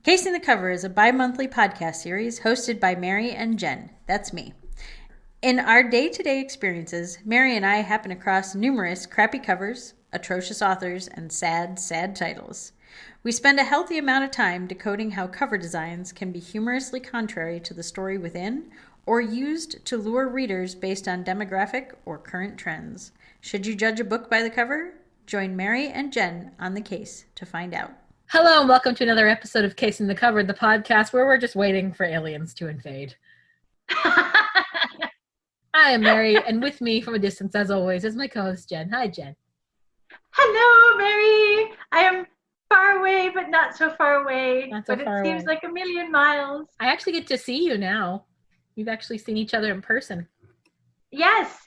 Casing the Cover is a bi-monthly podcast series hosted by Mary and Jen. That's me. In our day-to-day experiences, Mary and I happen across numerous crappy covers, atrocious authors, and sad, sad titles. We spend a healthy amount of time decoding how cover designs can be humorously contrary to the story within or used to lure readers based on demographic or current trends. Should you judge a book by the cover? Join Mary and Jen on the case to find out. Hello and welcome to another episode of Casing the Cover, the podcast where we're just waiting for aliens to invade. I am Mary, and with me from a distance, as always, is my co-host Jen. Hi, Jen. Hello, Mary. I am far away, but not so far away. Not so but far it seems away. like a million miles. I actually get to see you now. We've actually seen each other in person. Yes.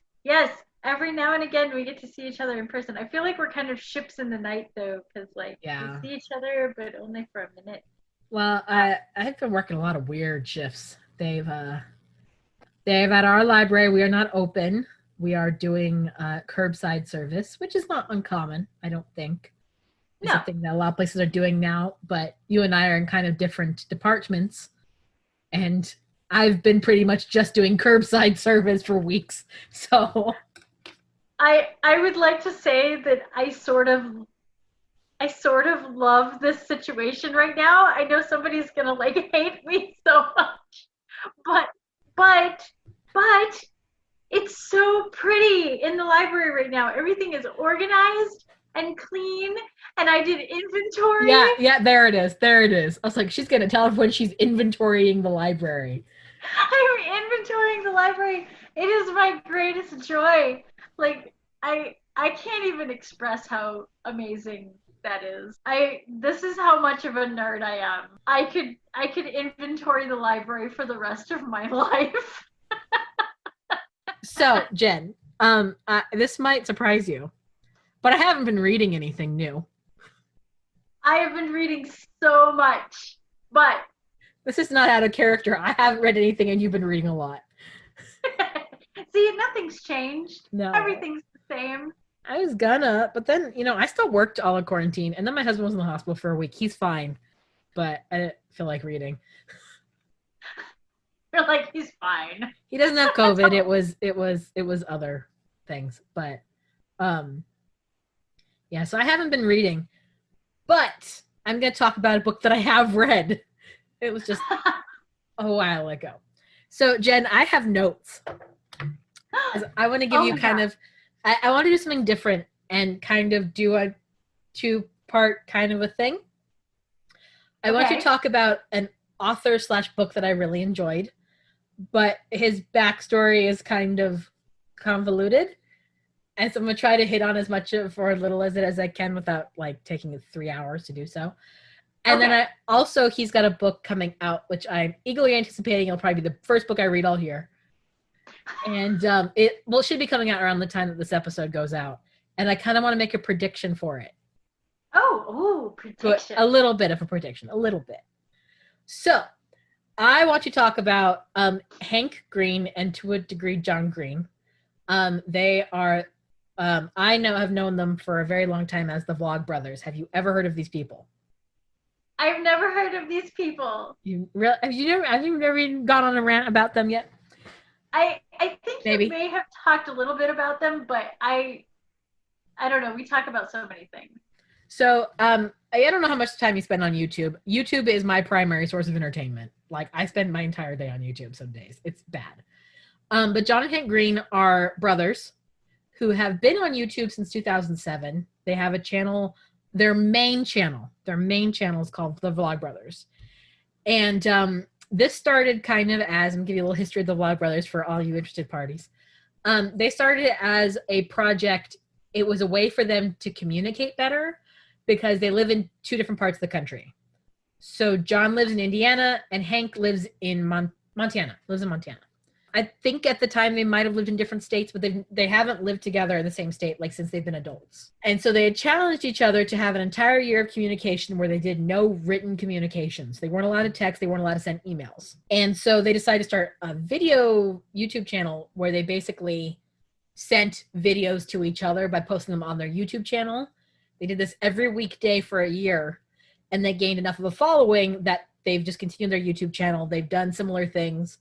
Every now and again, we get to see each other in person. I feel like we're kind of ships in the night, though, because we see each other, but only for a minute. Well, I've been working a lot of weird shifts. They've at our library. We are not open. We are doing curbside service, which is not uncommon, I don't think. It's something that a lot of places are doing now, but you and I are in kind of different departments, and I've been pretty much just doing curbside service for weeks. So I would like to say that I sort of love this situation right now. I know somebody's gonna hate me so much, but it's so pretty in the library right now. Everything is organized and clean, and I did inventory. Yeah, there it is. I was like, she's gonna tell everyone she's inventorying the library. I'm inventorying the library. It is my greatest joy. I can't even express how amazing that is. This is how much of a nerd I am. I could inventory the library for the rest of my life. So, Jen, this might surprise you, but I haven't been reading anything new. I have been reading so much, but this is not out of character. I haven't read anything, and you've been reading a lot. See, nothing's changed. No. Everything's the same. I was gonna, but then, I still worked all of quarantine, and then my husband was in the hospital for a week. He's fine, but I didn't feel like reading. You're like, he's fine. He doesn't have COVID. It was other things, but yeah, so I haven't been reading, but I'm gonna talk about a book that I have read. It was just a while ago. So, Jen, I have notes. I want to give you kind of, I want to do something different and kind of do a two-part kind of a thing. I want to talk about an author / book that I really enjoyed, but his backstory is kind of convoluted. And so I'm going to try to hit on as much of or as little as it as I can without taking 3 hours to do so. And then he's got a book coming out, which I'm eagerly anticipating. It'll probably be the first book I read all year. And it should be coming out around the time that this episode goes out. And I kind of want to make a prediction for it. Prediction. A little bit of a prediction, a little bit. So I want to talk about Hank Green and to a degree John Green. They are, I have known them for a very long time as the Vlog Brothers. Have you ever heard of these people? I've never heard of these people. Have you never even gone on a rant about them yet? I think Maybe. You may have talked a little bit about them, but I don't know. We talk about so many things. So I don't know how much time you spend on YouTube. YouTube is my primary source of entertainment. I spend my entire day on YouTube some days. It's bad. But John and Hank Green are brothers who have been on YouTube since 2007. They have a channel. Their main channel is called The Vlog Brothers. And this started kind of as, I'm going to give you a little history of The Vlog Brothers for all you interested parties. They started as a project. It was a way for them to communicate better because they live in two different parts of the country. So John lives in Indiana and Hank lives in Montana. I think at the time they might have lived in different states, but they haven't lived together in the same state since they've been adults. And so they had challenged each other to have an entire year of communication where they did no written communications. They weren't allowed to text. They weren't allowed to send emails. And so they decided to start a video YouTube channel where they basically sent videos to each other by posting them on their YouTube channel. They did this every weekday for a year. and they gained enough of a following that they've just continued their YouTube channel. They've done similar things.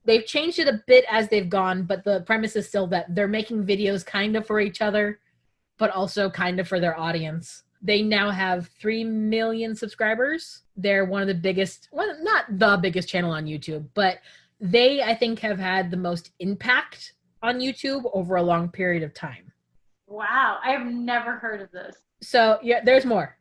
They've changed it a bit as they've gone, but the premise is still that they're making videos kind of for each other, but also kind of for their audience. They now have 3 million subscribers. They're one of the biggest, well, not the biggest channel on YouTube, but they, I think, have had the most impact on YouTube over a long period of time. Wow, I have never heard of this. So yeah, there's more.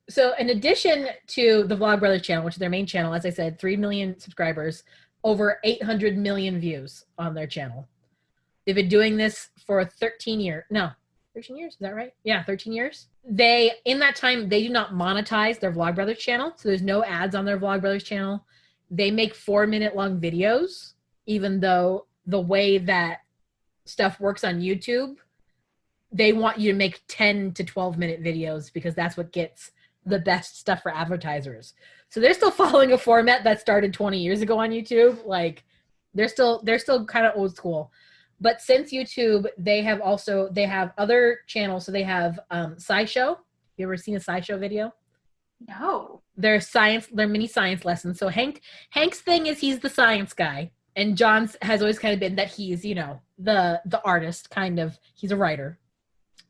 So in addition to the Vlogbrothers channel, which is their main channel, as I said, 3 million subscribers, over 800 million views on their channel. They've been doing this for 13 years. No, 13 years, is that right? Yeah, 13 years. In that time, they do not monetize their Vlogbrothers channel, so there's no ads on their Vlogbrothers channel. They make 4-minute long videos, even though the way that stuff works on YouTube, they want you to make 10 to 12-minute videos because that's what gets the best stuff for advertisers. So they're still following a format that started 20 years ago on YouTube. Like they're still kind of old school. But since YouTube, they have other channels. So they have SciShow. You ever seen a SciShow video? No. They're mini science lessons. So Hank's thing is he's the science guy. And John's has always kind of been that he's, you know, the artist kind of. He's a writer.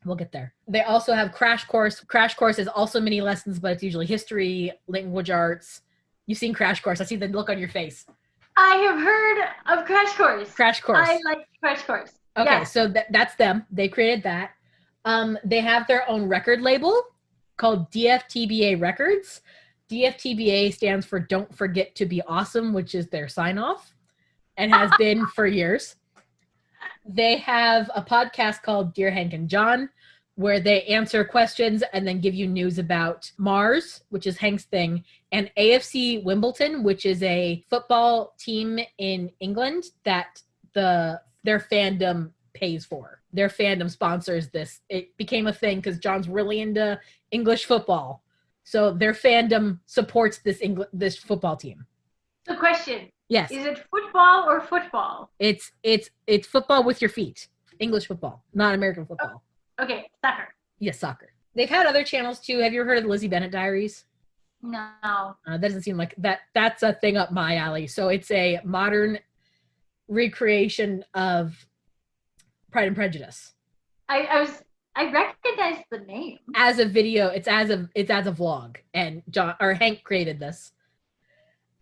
We'll get there. They also have Crash Course. Crash Course is also mini lessons, but it's usually history, language arts. You've seen Crash Course. I see the look on your face. I have heard of Crash Course. Crash Course. I like Crash Course. Okay, yeah. So that's them. They created that. They have their own record label called DFTBA Records. DFTBA stands for Don't Forget to Be Awesome, which is their sign-off and has been for years. They have a podcast called Dear Hank and John, where they answer questions and then give you news about Mars, which is Hank's thing, and AFC Wimbledon, which is a football team in England that their fandom pays for. Their fandom sponsors this. It became a thing because John's really into English football. So their fandom supports this football team. The question. Yes. Is it football or football? It's football with your feet. English football, not American football. Oh, okay, soccer. Yes, soccer. They've had other channels too. Have you ever heard of the Lizzie Bennett Diaries? No. That doesn't seem like that. That's a thing up my alley. So it's a modern recreation of Pride and Prejudice. I recognize the name. As a video, it's as a vlog, and Hank created this.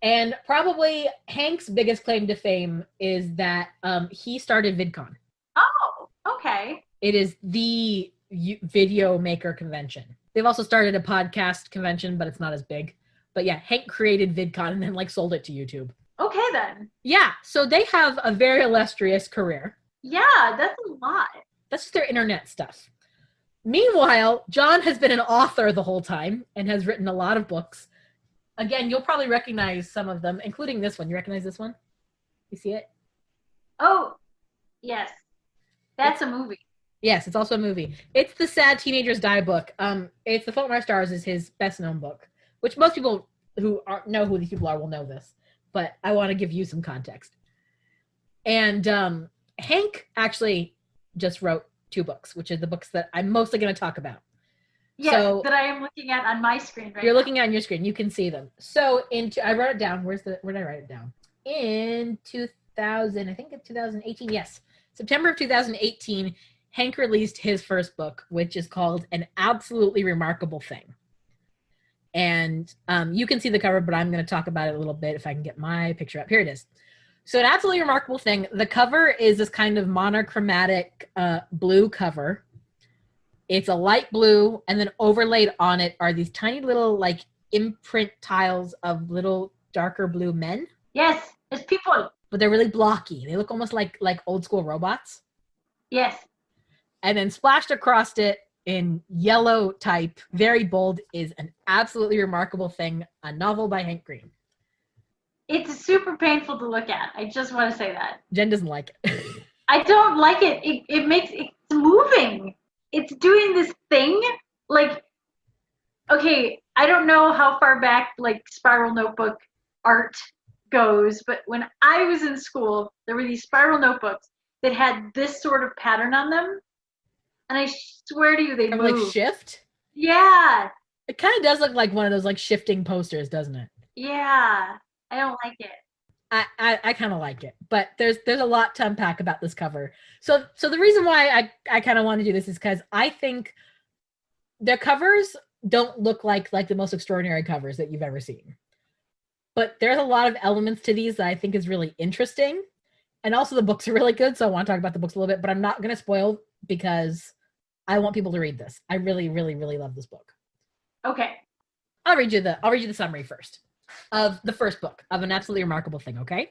And probably Hank's biggest claim to fame is that he started VidCon. Oh, okay. It is the video maker convention. They've also started a podcast convention, but it's not as big. But yeah, Hank created VidCon and then sold it to YouTube. Okay then. Yeah, so they have a very illustrious career. Yeah, that's a lot. That's just their internet stuff. Meanwhile, John has been an author the whole time and has written a lot of books. Again, you'll probably recognize some of them, including this one. You recognize this one? You see it? Oh, yes. That's a movie. Yes, it's also a movie. It's the Sad Teenagers Die book. It's The Fault in Our Stars is his best-known book, which most people who know who these people are will know this, but I want to give you some context. And Hank actually just wrote 2 books, which are the books that I'm mostly going to talk about. Yes, so, that I am looking at on my screen right You're now. looking at your screen. You can see them. So I wrote it down. Where did I write it down? In 2000, I think in 2018. Yes. September of 2018, Hank released his first book, which is called An Absolutely Remarkable Thing. And you can see the cover, but I'm going to talk about it a little bit if I can get my picture up. Here it is. So An Absolutely Remarkable Thing. The cover is this kind of monochromatic blue cover. It's a light blue, and then overlaid on it are these tiny little imprint tiles of little darker blue men. Yes, it's people. But they're really blocky. They look almost like old school robots. Yes. And then splashed across it in yellow type, very bold, is An Absolutely Remarkable Thing, a novel by Hank Green. It's super painful to look at. I just want to say that. Jen doesn't like it. I don't like it. It's moving. It's doing this thing. Okay, I don't know how far back spiral notebook art goes, but when I was in school, there were these spiral notebooks that had this sort of pattern on them. And I swear to you, they moved. Shift? Yeah. It kind of does look like one of those like shifting posters, doesn't it? Yeah, I don't like it. I kind of like it, but there's a lot to unpack about this cover. So the reason why I kind of want to do this is because I think their covers don't look like the most extraordinary covers that you've ever seen. But there's a lot of elements to these that I think is really interesting. And also the books are really good, so I want to talk about the books a little bit, but I'm not going to spoil because I want people to read this. I really, really, really love this book. Okay. I'll read you the summary first of the first book of An Absolutely Remarkable Thing, okay?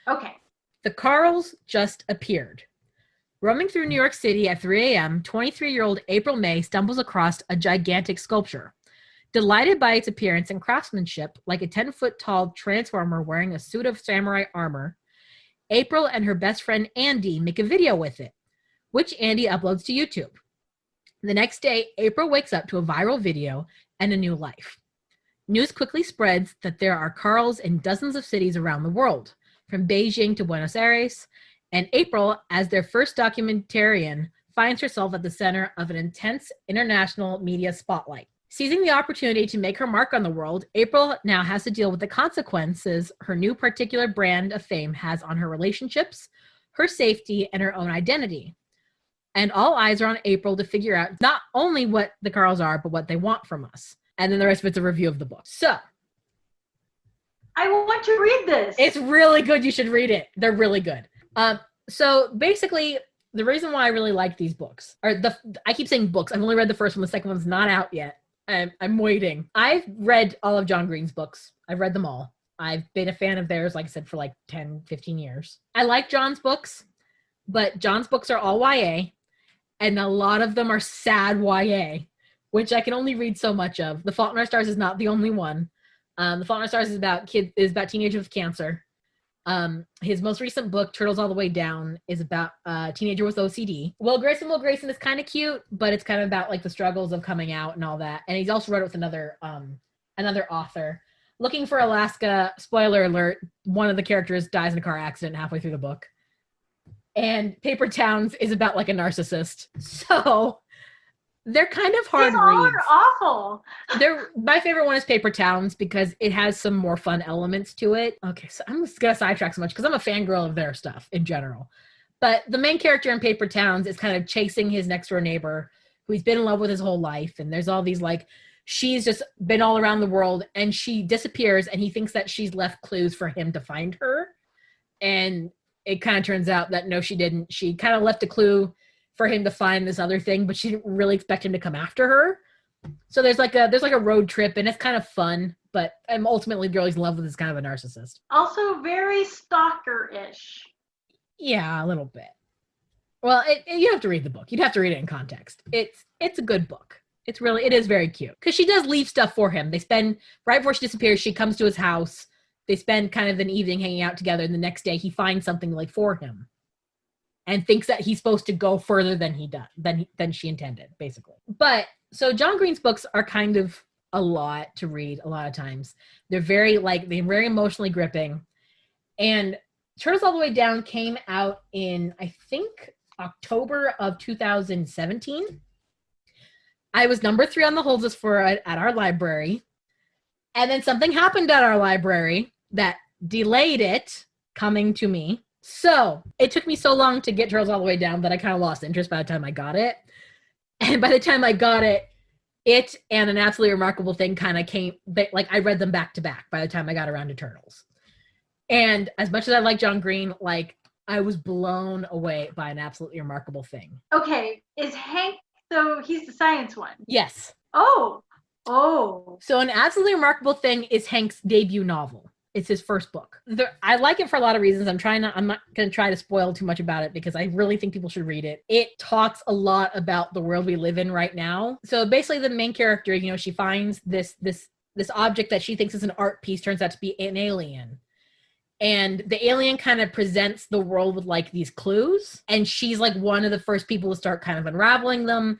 Okay. The Carls just appeared. Roaming through New York City at 3 a.m., 23-year-old April May stumbles across a gigantic sculpture. Delighted by its appearance and craftsmanship, like a 10-foot-tall transformer wearing a suit of samurai armor, April and her best friend Andy make a video with it, which Andy uploads to YouTube. The next day, April wakes up to a viral video and a new life. News quickly spreads that there are Carls in dozens of cities around the world, from Beijing to Buenos Aires, and April, as their first documentarian, finds herself at the center of an intense international media spotlight. Seizing the opportunity to make her mark on the world, April now has to deal with the consequences her new particular brand of fame has on her relationships, her safety, and her own identity. And all eyes are on April to figure out not only what the Carls are, but what they want from us. And then the rest of it's a review of the book. So, I want to read this. it's really good. You should read it. They're really good. So basically, the reason why I really like these books, I keep saying books. I've only read the first one. The second one's not out yet. I'm waiting. I've read all of John Green's books. I've read them all. I've been a fan of theirs, like I said, for like 10, 15 years. I like John's books, but John's books are all YA, and a lot of them are sad YA, which I can only read so much of. The Fault in Our Stars is not the only one. The Fault in Our Stars is about teenagers with cancer. His most recent book, Turtles All the Way Down, is about a teenager with OCD. Will Grayson is kind of cute, but it's kind of about like the struggles of coming out and all that. And he's also wrote it with another author. Looking for Alaska, spoiler alert, one of the characters dies in a car accident halfway through the book. And Paper Towns is about like a narcissist. So they're kind of hard reads. They're awful. My favorite one is Paper Towns because it has some more fun elements to it. Okay, so I'm just gonna sidetrack so much because I'm a fangirl of their stuff in general. But the main character in Paper Towns is kind of chasing his next door neighbor who he's been in love with his whole life. And there's all these like, she's just been all around the world and she disappears and he thinks that she's left clues for him to find her. And it kind of turns out that no, she didn't. She kind of left a clue for him to find this other thing, but she didn't really expect him to come after her. So there's like a road trip and it's kind of fun, but I'm ultimately girl he's in love with is kind of a narcissist. Also very stalker-ish. Yeah, a little bit. Well, you have to read the book. You'd have to read it in context. It's a good book. It is very cute because she does leave stuff for him. They spend, right before she disappears, she comes to his house. They spend kind of an evening hanging out together, and the next day he finds something like for him and thinks that he's supposed to go further than than she intended, basically. But so John Green's books are kind of a lot to read a lot of times. They're very emotionally gripping. And Turtles All the Way Down came out in, I think, October of 2017. I was number 3 on the hold list for it at our library. And then something happened at our library that delayed it coming to me. So it took me so long to get Turtles All the Way Down that I kind of lost interest by the time I got it. And by the time I got it, it and An Absolutely Remarkable Thing kind of came, like I read them back to back by the time I got around to Turtles. And as much as I like John Green, like I was blown away by An Absolutely Remarkable Thing. Okay, is Hank, so he's the science one? Yes. Oh. So An Absolutely Remarkable Thing is Hank's debut novel. It's his first book. I like it for a lot of reasons. I'm not going to try to spoil too much about it because I really think people should read it. It talks a lot about the world we live in right now. So basically the main character, she finds this object that she thinks is an art piece, turns out to be an alien. And the alien kind of presents the world with like these clues. And she's like one of the first people to start kind of unraveling them.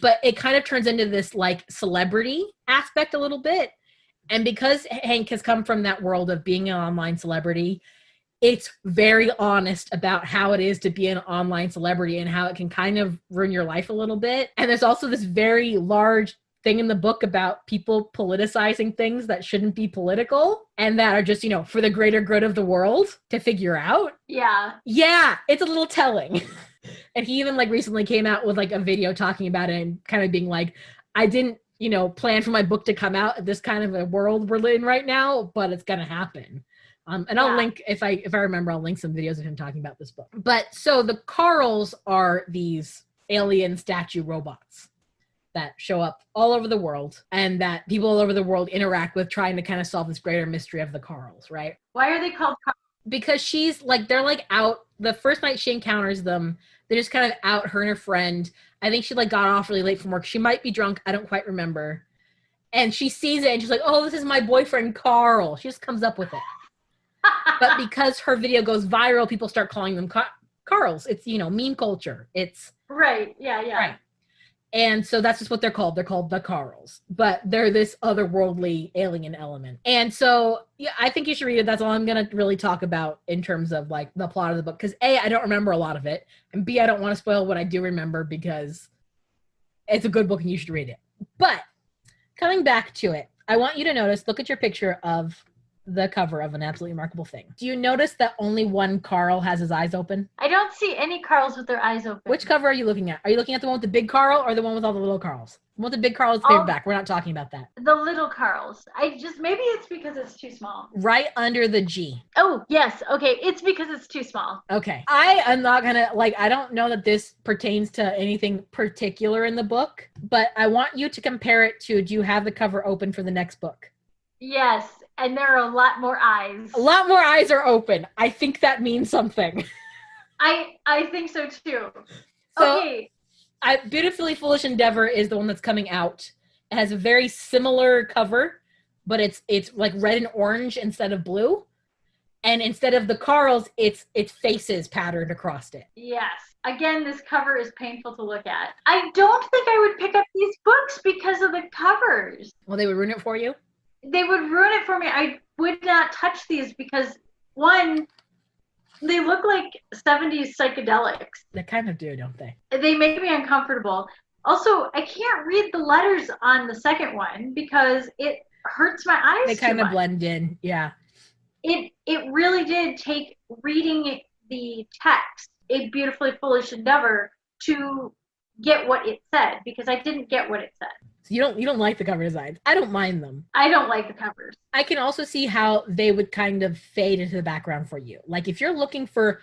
But it kind of turns into this like celebrity aspect a little bit. And because Hank has come from that world of being an online celebrity, it's very honest about how it is to be an online celebrity and how it can kind of ruin your life a little bit. And there's also this very large thing in the book about people politicizing things that shouldn't be political and that are just, you know, for the greater good of the world to figure out. Yeah. Yeah, it's a little telling. And he even like recently came out with like a video talking about it and kind of being like, I didn't, you know, plan for my book to come out at this kind of a world we're in right now, but it's going to happen. And I'll link, if I remember, I'll link some videos of him talking about this book. But so the Carls are these alien statue robots that show up all over the world and that people all over the world interact with, trying to kind of solve this greater mystery of the Carls, right? Why are they called Carls? Because she's like, they're like out, the first night she encounters them, they're just kind of out, her and her friend. I think she like got off really late from work. She might be drunk. I don't quite remember. And she sees it and she's like, oh, this is my boyfriend, Carl. She just comes up with it. But because her video goes viral, people start calling them Carls. It's, you know, meme culture. It's right. Yeah. Right. And so that's just what they're called. They're called the Carls, but they're this otherworldly alien element. And so, yeah, I think you should read it. That's all I'm going to really talk about in terms of like the plot of the book. Because A, I don't remember a lot of it. And B, I don't want to spoil what I do remember because it's a good book and you should read it. But coming back to it, I want you to notice, look at your picture of the cover of An Absolutely Remarkable Thing. Do you notice that only one Carl has his eyes open? I don't see any Carls with their eyes open. Which cover are you looking at? Are you looking at the one with the big Carl or the one with all the little Carls? The one with the big Carl is paperback. We're not talking about that. The little Carls. Maybe it's because it's too small. Right under the G. Oh, yes. Okay. It's because it's too small. Okay. I am not gonna, I don't know that this pertains to anything particular in the book, but I want you to compare it to, do you have the cover open for the next book? Yes. And there are a lot more eyes. A lot more eyes are open. I think that means something. I think so too. So, okay. Beautifully Foolish Endeavor is the one that's coming out. It has a very similar cover, but it's like red and orange instead of blue. And instead of the Carls, it's faces patterned across it. Yes. Again, this cover is painful to look at. I don't think I would pick up these books because of the covers. Well, they would ruin it for you? They would ruin it for me. I would not touch these because, one, they look like 70s psychedelics. They kind of do, don't they? They make me uncomfortable. Also, I can't read the letters on the second one because it hurts my eyes. They kind of blend in, yeah. It really did take reading the text, A Beautifully Foolish Endeavor, to get what it said, because I didn't get what it said. So you don't like the cover designs. I don't mind them. I don't like the covers. I can also see how they would kind of fade into the background for you. Like if you're looking for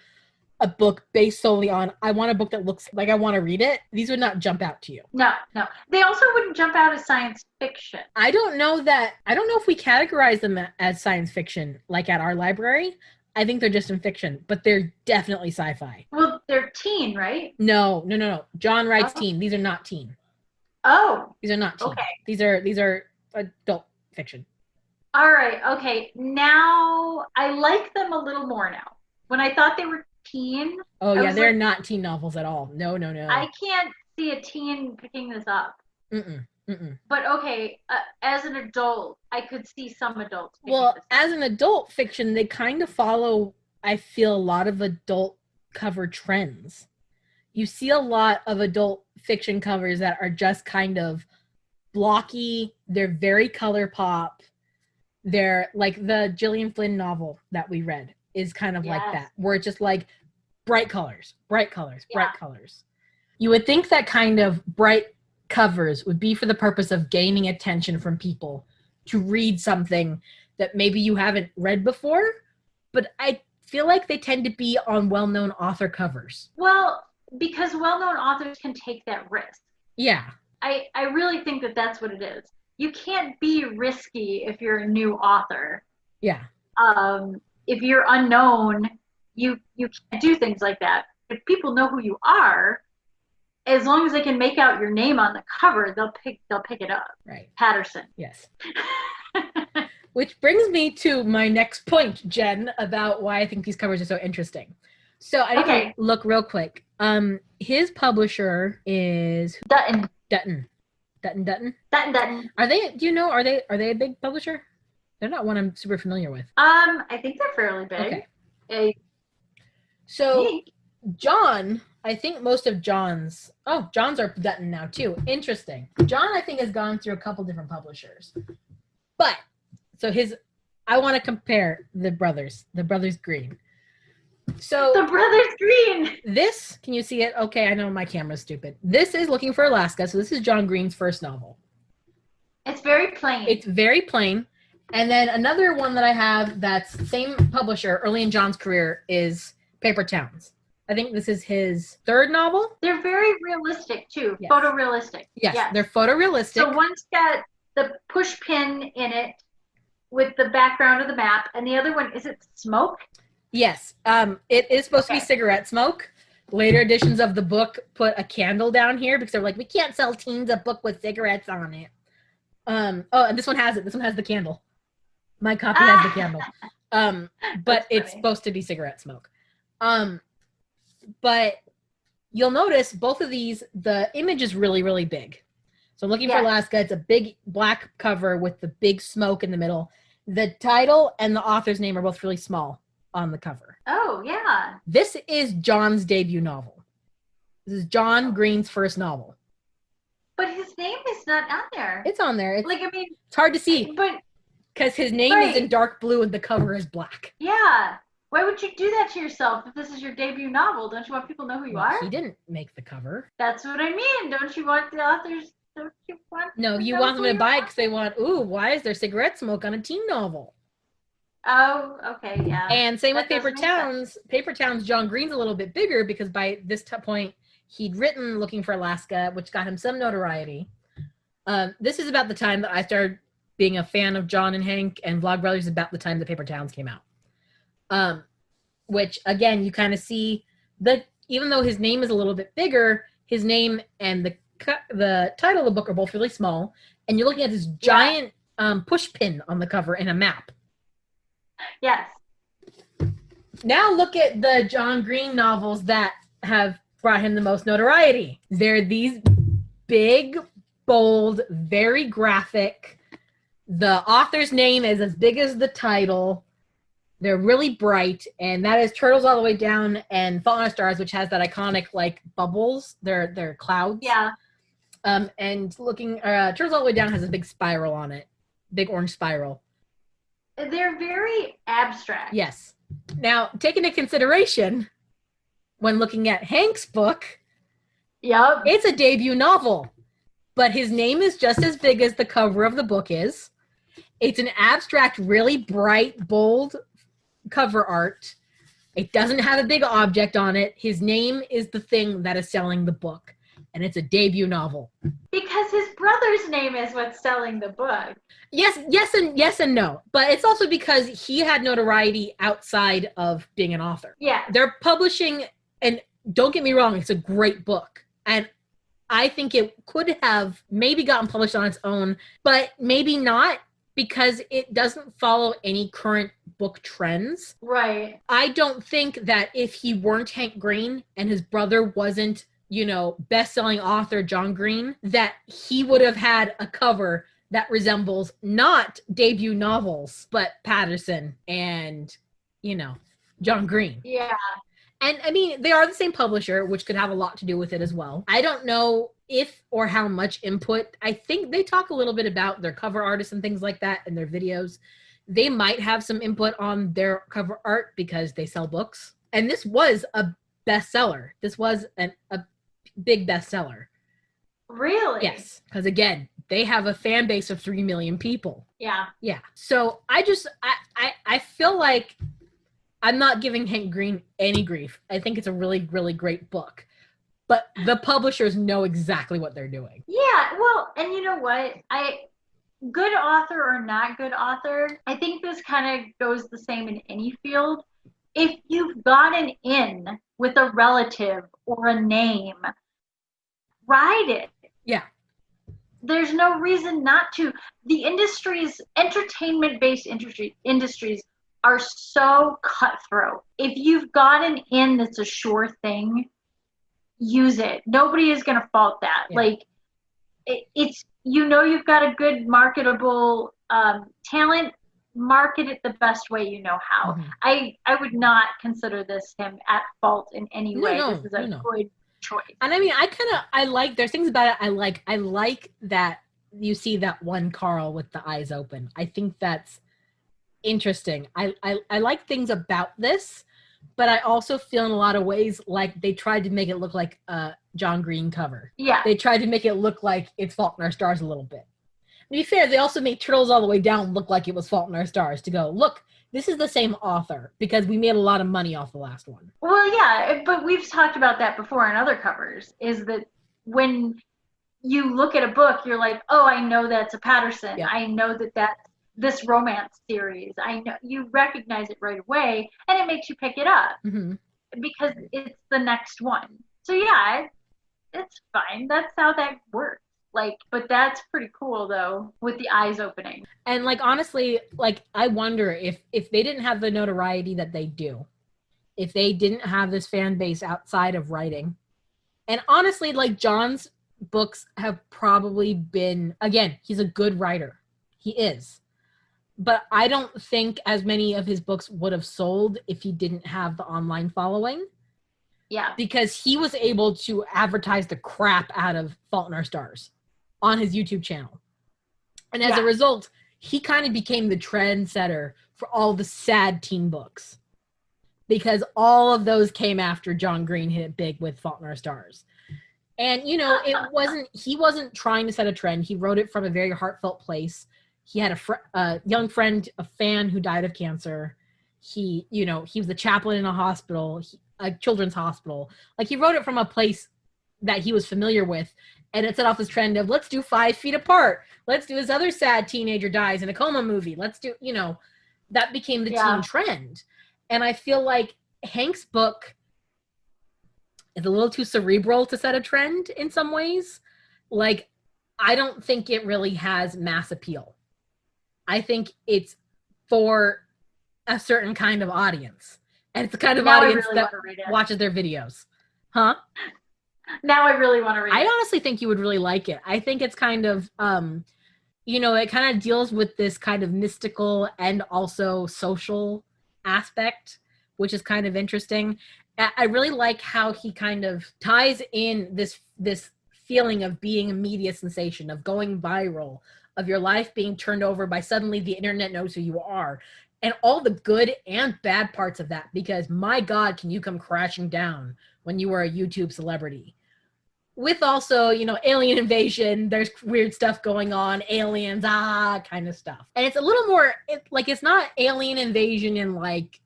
a book based solely on, I want a book that looks like I want to read it, these would not jump out to you. No. They also wouldn't jump out as science fiction. I don't know if we categorize them as science fiction, like at our library. I think they're just in fiction, but they're definitely sci-fi. Well, they're teen, right? No. John writes teen. These are not teen. Oh. These are not teen. Okay. These are adult fiction. All right. Okay. Now I like them a little more now. When I thought they were teen. Oh yeah, they're not teen novels at all. No. I can't see a teen picking this up. But okay, as an adult, I could see some adults. Well, as an adult fiction, they kind of follow, I feel, a lot of adult cover trends. You see a lot of adult fiction covers that are just kind of blocky. They're very color pop. They're like the Gillian Flynn novel that we read is kind of like that, where it's just like bright colors. You would think that kind of bright covers would be for the purpose of gaining attention from people to read something that maybe you haven't read before, but I feel like they tend to be on well-known author covers. Well, because well-known authors can take that risk. Yeah. I really think that that's what it is. You can't be risky if you're a new author. Yeah. If you're unknown, you can't do things like that. If people know who you are, as long as they can make out your name on the cover, they'll pick it up. Right. Patterson. Yes. Which brings me to my next point, Jen, about why I think these covers are so interesting. So I need to look real quick. His publisher is Dutton. Are they? Do you know? Are they a big publisher? They're not one I'm super familiar with. I think they're fairly big. Okay. So John, I think most of John's are Dutton now too. Interesting. John, I think, has gone through a couple different publishers. But so I want to compare the brothers Green. So the Brothers Green. This, can you see it? Okay, I know my camera's stupid. This is Looking for Alaska. So this is John Green's first novel. It's very plain. It's very plain. And then another one that I have that's same publisher early in John's career is Paper Towns. I think this is his third novel. They're very realistic too. Yes. Photorealistic. Yes, they're photorealistic. So one's got the push pin in it with the background of the map, and the other one, is it smoke? Yes. It is supposed to be cigarette smoke. Later editions of the book put a candle down here because they're like, we can't sell teens a book with cigarettes on it. And this one has it. This one has the candle. My copy has the candle. But it's supposed to be cigarette smoke. But you'll notice both of these, the image is really, really big. So Looking for Alaska, it's a big black cover with the big smoke in the middle. The title and the author's name are both really small on the cover. Oh, yeah. This is John's debut novel. This is John Green's first novel. But his name is not on there. It's on there. Like, I mean, it's hard to see. But because his name is in dark blue and the cover is black. Yeah. Why would you do that to yourself if this is your debut novel? Don't you want people to know who you are? He didn't make the cover. That's what I mean. Don't you want the authors? Don't you want? No, you want them to buy it because they want. Ooh, why is there cigarette smoke on a teen novel? Oh, okay, yeah. And same with Paper Towns. Paper Towns, John Green's a little bit bigger because by this point he'd written Looking for Alaska, which got him some notoriety. This is about the time that I started being a fan of John and Hank, and Vlogbrothers is about the time that Paper Towns came out. Which again, you kind of see that even though his name is a little bit bigger, his name and the title of the book are both really small, and you're looking at this giant push pin on the cover in a map. Yes. Now look at the John Green novels that have brought him the most notoriety. They're these big, bold, very graphic. The author's name is as big as the title. They're really bright, and that is Turtles All the Way Down and Fault in Our Stars, which has that iconic like bubbles. They're clouds. Yeah. And Turtles All the Way Down has a big spiral on it, big orange spiral. They're very abstract. Yes. Now, take into consideration when looking at Hank's book, it's a debut novel, but his name is just as big as the cover of the book is. It's an abstract, really bright, bold cover art. It doesn't have a big object on it. His name is the thing that is selling the book, and it's a debut novel. Because his brother's name is what's selling the book. Yes and no. But it's also because he had notoriety outside of being an author. Yeah. They're publishing, and don't get me wrong, it's a great book. And I think it could have maybe gotten published on its own, but maybe not because it doesn't follow any current book trends. Right. I don't think that if he weren't Hank Green and his brother wasn't, best-selling author John Green, that he would have had a cover that resembles not debut novels, but Patterson and, John Green. Yeah. And I mean, they are the same publisher, which could have a lot to do with it as well. I don't know if or how much input. I think they talk a little bit about their cover artists and things like that in their videos. They might have some input on their cover art because they sell books. And this was a bestseller. This was a big bestseller. Really? Yes. Because again, they have a fan base of 3 million people. Yeah. Yeah. So I feel like I'm not giving Hank Green any grief. I think it's a really, really great book. But the publishers know exactly what they're doing. Yeah, well, and you know what? Good author or not good author, I think this kind of goes the same in any field. If you've gotten in with a relative or a name, ride it. Yeah. There's no reason not to. The entertainment-based industries are so cutthroat. If you've gotten in that's a sure thing, use it. Nobody is going to fault that. Yeah. Like, it's, you've got a good marketable talent, market it the best way you know how. Mhm. I would not consider this him at fault in any way. This is a good choice. And I mean, I like, there's things about it I like that you see that one Carl with the eyes open. I think that's interesting. I like things about this, but I also feel in a lot of ways like they tried to make it look like a John Green cover. Yeah. They tried to make it look like it's Fault in Our Stars a little bit. To be fair, they also made Turtles All the Way Down look like it was Fault in Our Stars, to go, look, this is the same author, because we made a lot of money off the last one. Well, yeah, but we've talked about that before in other covers, is that when you look at a book, you're like, oh, I know that's a Patterson. Yeah. I know that that's this romance series. I know, you recognize it right away, and it makes you pick it up because it's the next one. So yeah, it's fine. That's how that works. Like, but that's pretty cool though, with the eyes opening. And like, honestly, like, I wonder if they didn't have the notoriety that they do, if they didn't have this fan base outside of writing, and honestly, like, John's books have probably been, again, he's a good writer. He is. But I don't think as many of his books would have sold if he didn't have the online following. Yeah. Because he was able to advertise the crap out of Fault in Our Stars on his YouTube channel. And as a result, he kind of became the trendsetter for all the sad teen books. Because all of those came after John Green hit it big with Fault in Our Stars. And, you know, he wasn't trying to set a trend. He wrote it from a very heartfelt place. He had a young friend, a fan who died of cancer. He was the chaplain in a hospital, a children's hospital. Like, he wrote it from a place that he was familiar with, and it set off this trend of, let's do 5 Feet Apart. Let's do this other sad teenager dies in a coma movie. Let's do, that became the teen trend. And I feel like Hank's book is a little too cerebral to set a trend in some ways. Like, I don't think it really has mass appeal. I think it's for a certain kind of audience. And it's the kind of audience that watches their videos. Huh? Now I really want to read it. I honestly think you would really like it. I think it's kind of, it kind of deals with this kind of mystical and also social aspect, which is kind of interesting. I really like how he kind of ties in this feeling of being a media sensation, of going viral, of your life being turned over by suddenly the internet knows who you are, and all the good and bad parts of that, because my God, can you come crashing down when you are a YouTube celebrity. With also, alien invasion, there's weird stuff going on, aliens, kind of stuff. And it's a little more, it's not alien invasion in like,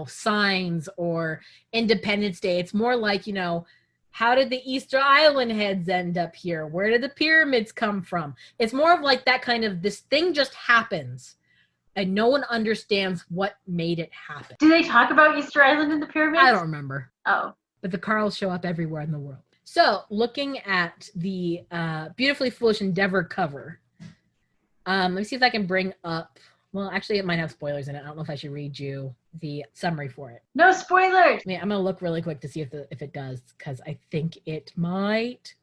Signs or Independence Day. It's more like, how did the Easter Island heads end up here? Where did the pyramids come from? It's more of like that kind of, this thing just happens and no one understands what made it happen. Do they talk about Easter Island and the pyramids? I don't remember. Oh. But the Carls show up everywhere in the world. So, looking at the Beautifully Foolish Endeavor cover, let me see if I can bring up, well, actually, it might have spoilers in it. I don't know if I should read you the summary for it. No spoilers! I'm going to look really quick to see if it does, because I think it might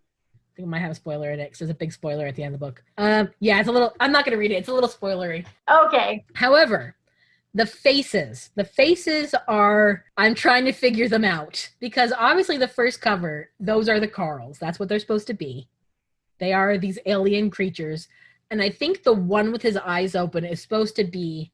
have a spoiler in it, because there's a big spoiler at the end of the book. Yeah, it's a little, I'm not going to read it. It's a little spoilery. Okay. However, the faces are, I'm trying to figure them out, because obviously the first cover, those are the Carls. That's what they're supposed to be. They are these alien creatures. And I think the one with his eyes open is supposed to be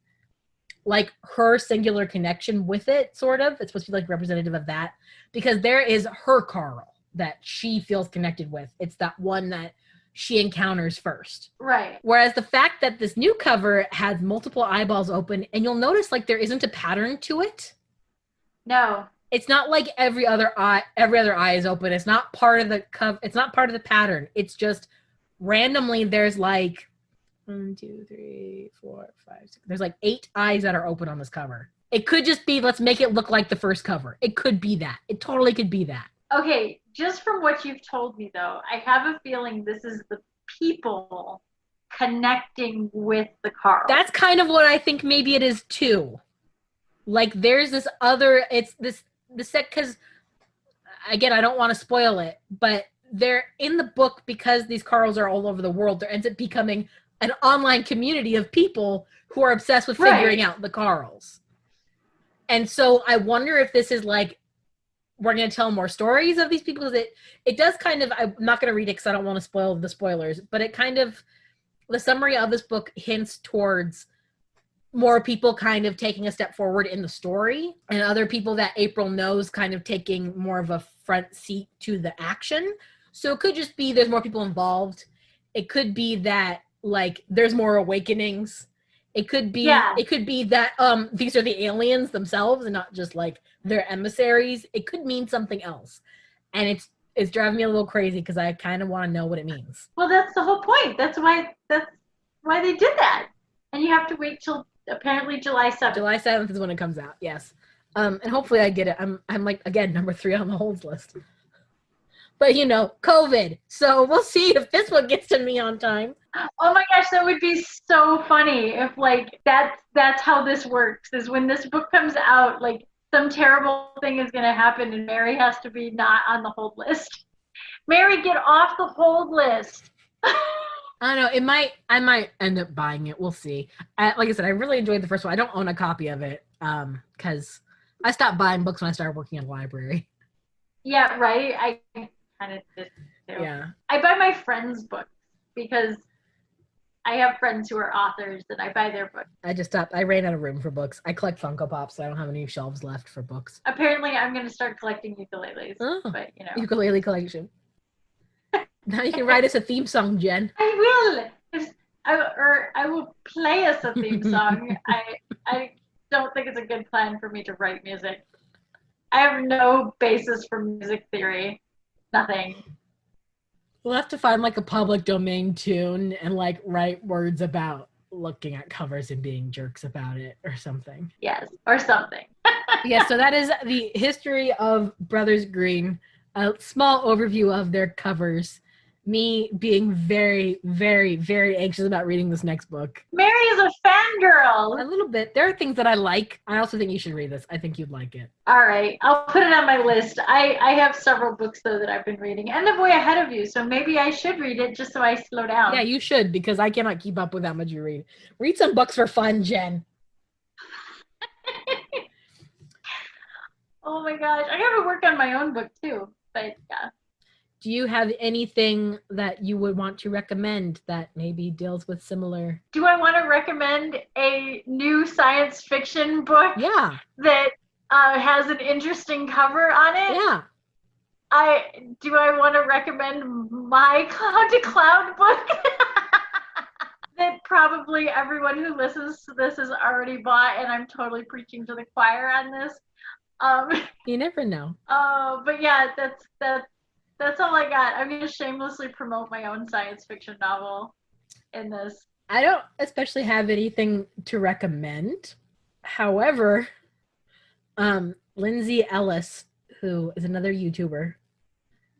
like her singular connection with it, sort of. It's supposed to be like representative of that, because there is her Carl that she feels connected with. It's that one that she encounters first. Right. Whereas the fact that this new cover has multiple eyeballs open, and you'll notice like there isn't a pattern to it. No. It's not like every other eye is open. It's not part of the cover. It's not part of the pattern. It's just randomly there's like 1, 2, 3, 4, 5, 6. There's like 8 eyes that are open on this cover. It could just be, let's make it look like the first cover. It could be that. It totally could be that. Okay, just from what you've told me, though, I have a feeling this is the people connecting with the Carl. That's kind of what I think maybe it is, too. Like, there's this other, it's this set, because, again, I don't want to spoil it, but they're in the book, because these Carls are all over the world, there ends up becoming an online community of people who are obsessed with figuring out the Carls. And so I wonder if this is like, we're going to tell more stories of these people. It does kind of, I'm not going to read it because I don't want to spoil the spoilers, but it kind of, the summary of this book hints towards more people kind of taking a step forward in the story, and other people that April knows kind of taking more of a front seat to the action. So it could just be there's more people involved. It could be that like there's more awakenings. It could be that these are the aliens themselves and not just like their emissaries. It could mean something else. And it's driving me a little crazy because I kind of want to know what it means. Well, that's the whole point. That's why they did that. And you have to wait till apparently July 7th. July 7th is when it comes out, yes. And hopefully I get it. I'm like, again, number 3 on the holds list. But, you know, COVID. So we'll see if this one gets to me on time. Oh my gosh, that would be so funny if, like, that's how this works, is when this book comes out, like, some terrible thing is going to happen and Mary has to be not on the hold list. Mary, get off the hold list. I don't know. I might end up buying it. We'll see. Like I said, I really enjoyed the first one. I don't own a copy of it because I stopped buying books when I started working in a library. Yeah, right? I kind of did too. Yeah. I buy my friends' books because I have friends who are authors and I buy their books. I just stopped. I ran out of room for books. I collect Funko Pops, so I don't have any shelves left for books. Apparently, I'm going to start collecting ukuleles. Oh, but, you know. Ukulele collection. Now you can write us a theme song, Jen. I will. I will play us a theme song. I don't think it's a good plan for me to write music. I have no basis for music theory. Nothing. We'll have to find like a public domain tune and like write words about looking at covers and being jerks about it or something. Yes, or something. Yeah, so that is the history of Brothers Green. A small overview of their covers. Me being very, very, very anxious about reading this next book. Mary is a fangirl. A little bit. There are things that I like. I also think you should read this. I think you'd like it. All right. I'll put it on my list. I have several books, though, that I've been reading. And I'm way ahead of you, so maybe I should read it just so I slow down. Yeah, you should, because I cannot keep up with how much you read. Read some books for fun, Jen. Oh, my gosh. I got to work on my own book, too. But, yeah. Do you have anything that you would want to recommend that maybe deals with similar? Do I want to recommend a new science fiction book? Yeah. That has an interesting cover on it? Yeah. Do I want to recommend my Cloud to Cloud book? That probably everyone who listens to this has already bought, and I'm totally preaching to the choir on this. You never know. But yeah, that's all I got. I'm going to shamelessly promote my own science fiction novel in this. I don't especially have anything to recommend. However, Lindsay Ellis, who is another YouTuber,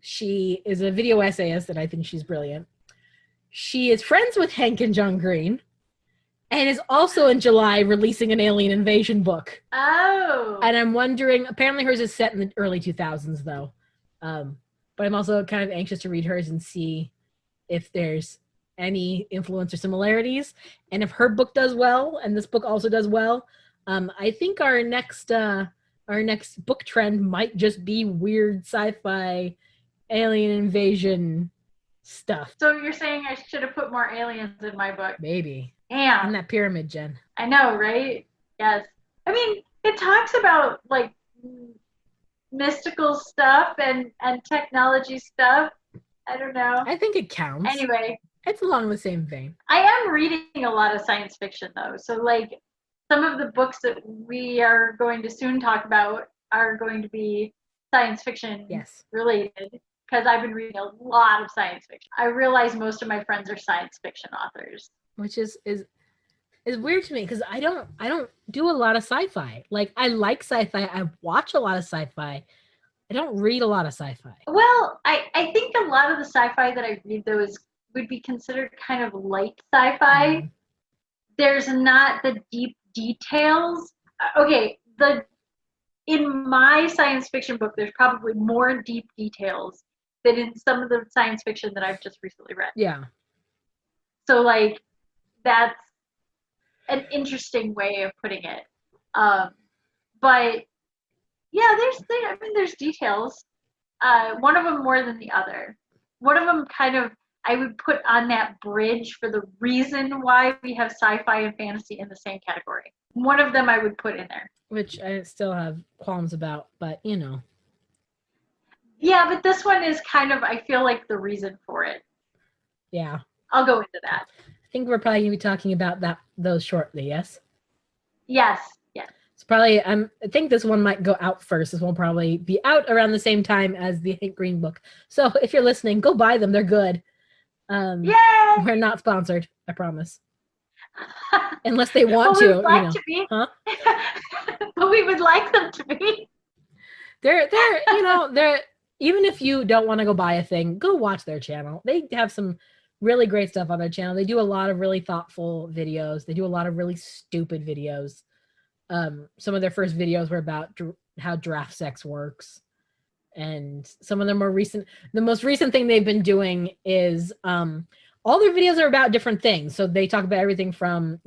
she is a video essayist and I think she's brilliant. She is friends with Hank and John Green and is also in July releasing an alien invasion book. Oh. And I'm wondering, apparently hers is set in the early 2000s though. But I'm also kind of anxious to read hers and see if there's any influence or similarities. And if her book does well, and this book also does well, I think our next book trend might just be weird sci-fi alien invasion stuff. So you're saying I should have put more aliens in my book? Maybe. Damn. In that pyramid, Jen. I know, right? Yes. I mean, it talks about, like, mystical stuff and technology stuff. I don't know. I think it counts. Anyway. It's along the same vein. I am reading a lot of science fiction, though. So, like, some of the books that we are going to soon talk about are going to be science fiction related. Because I've been reading a lot of science fiction. I realize most of my friends are science fiction authors. Which is weird to me because I don't do a lot of sci-fi. Like, I like sci-fi. I watch a lot of sci-fi. I don't read a lot of sci-fi. Well, I think a lot of the sci-fi that I read, though, would be considered kind of light sci-fi. Mm-hmm. There's not the deep details. Okay, in my science fiction book, there's probably more deep details than in some of the science fiction that I've just recently read. Yeah. So, like, that's an interesting way of putting it. But yeah, there's details. One of them more than the other. One of them kind of I would put on that bridge for the reason why we have sci-fi and fantasy in the same category. One of them I would put in there. Which I still have qualms about, but you know. Yeah, but this one is kind of, I feel like, the reason for it. Yeah. I'll go into that. I think we're probably going to be talking about those shortly, yes? Yes. It's probably, I think this one might go out first. This one will probably be out around the same time as the Hank Green book. So if you're listening, go buy them. They're good. Yay! We're not sponsored, I promise. Unless they want to. Like to be. Huh? But we would like them to be. They're even if you don't want to go buy a thing, go watch their channel. They have some really great stuff on their channel. They do a lot of really thoughtful videos. They do a lot of really stupid videos. Some of their first videos were about how draft sex works. And some of the most recent thing they've been doing is all their videos are about different things. So they talk about everything from,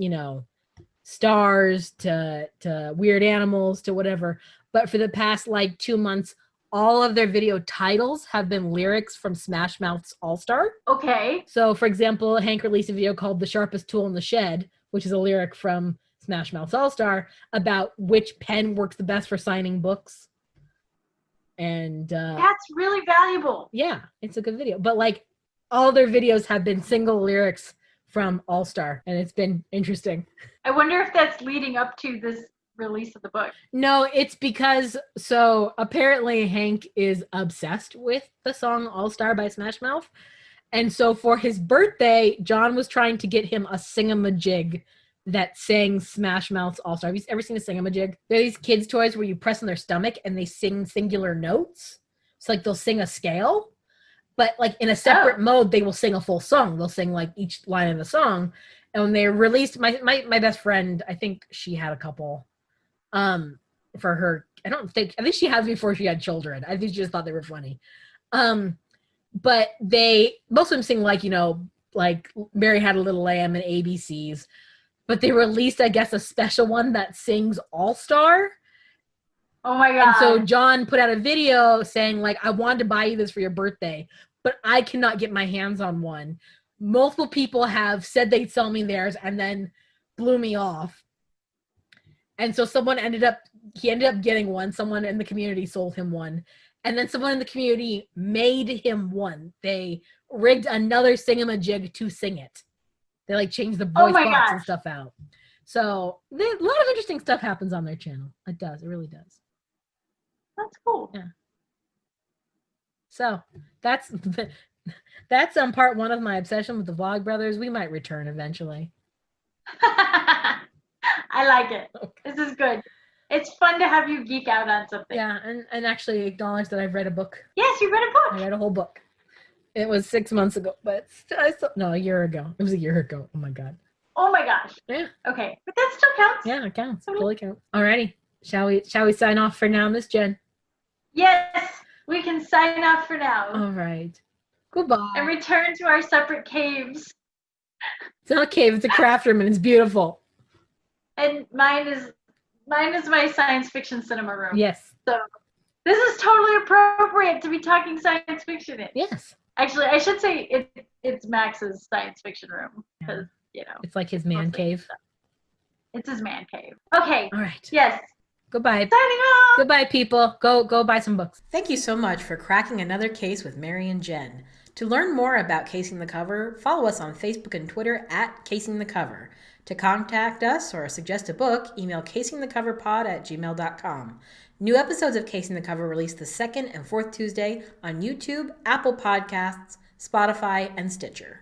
stars to weird animals to whatever. But for the past 2 months, all of their video titles have been lyrics from Smash Mouth's All-Star. Okay. So, for example, Hank released a video called The Sharpest Tool in the Shed, which is a lyric from Smash Mouth's All-Star about which pen works the best for signing books. And that's really valuable. Yeah, it's a good video. But all their videos have been single lyrics from All-Star, and it's been interesting. I wonder if that's leading up to this release of the book. No, it's because apparently Hank is obsessed with the song All-Star by Smash Mouth. And so for his birthday, John was trying to get him a singamajig that sang Smash Mouth's All-Star. Have you ever seen a singamajig? They're these kids' toys where you press on their stomach and they sing singular notes. So they'll sing a scale, but in a separate mode, they will sing a full song. They'll sing each line of the song. And when they released, my best friend, I think she had a couple for her. I think she had before she had children. I think she just thought they were funny. But most of them sing Mary Had a Little Lamb and ABCs. But they released, I guess, a special one that sings All-Star. Oh my God. And so John put out a video saying, I wanted to buy you this for your birthday, but I cannot get my hands on one. Multiple people have said they'd sell me theirs and then blew me off. And so he ended up getting one. Someone in the community sold him one. And then someone in the community made him one. They rigged another singamajig to sing it. They changed the voice box and stuff out. So a lot of interesting stuff happens on their channel. It does. It really does. That's cool. Yeah. So that's part one of my obsession with the Vlogbrothers. We might return eventually. I like it. Okay. This is good. It's fun to have you geek out on something. Yeah, and actually acknowledge that I've read a book. Yes, you read a book. I read a whole book. It was 6 months ago, but a year ago. It was a year ago. Oh my God. Oh my gosh. Yeah. Okay, but that still counts. Yeah, it counts. Totally counts. Alrighty. Shall we sign off for now, Miss Jen? Yes, we can sign off for now. All right. Goodbye. And return to our separate caves. It's not a cave. It's a craft room, and it's beautiful. And mine is my science fiction cinema room. Yes. So this is totally appropriate to be talking science fiction in. Yes. Actually, I should say it's Max's science fiction room because it's like his man cave. It's his man cave. Okay. All right. Yes. Goodbye. Signing off. Goodbye, people. Go buy some books. Thank you so much for cracking another case with Mary and Jen. To learn more about Casing the Cover, follow us on Facebook and Twitter at Casing the Cover. To contact us or suggest a book, email casingthecovernpod@gmail.com. New episodes of Casing the Cover release the second and fourth Tuesday on YouTube, Apple Podcasts, Spotify, and Stitcher.